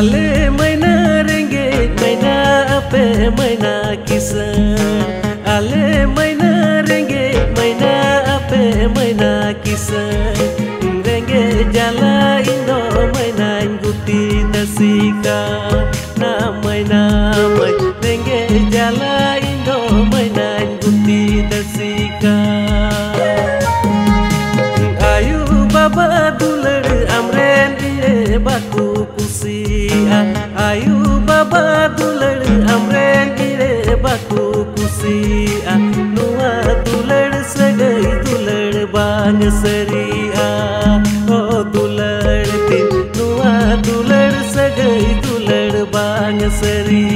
Ale maina rengge maina ape maina kisan. Ale maina rengge maina ape maina kisan. Rengge jala indo maina guti nasika. Na maina mai rengge jala indo maina guti nasika. Ayu baba dulur amren ire baku kusia. Ayu baba dulur amren ire baku kusia. Nuwa dulur sagai dulur bang seria. Oh dulur tin nuwa dulur sagai dulur bang seria.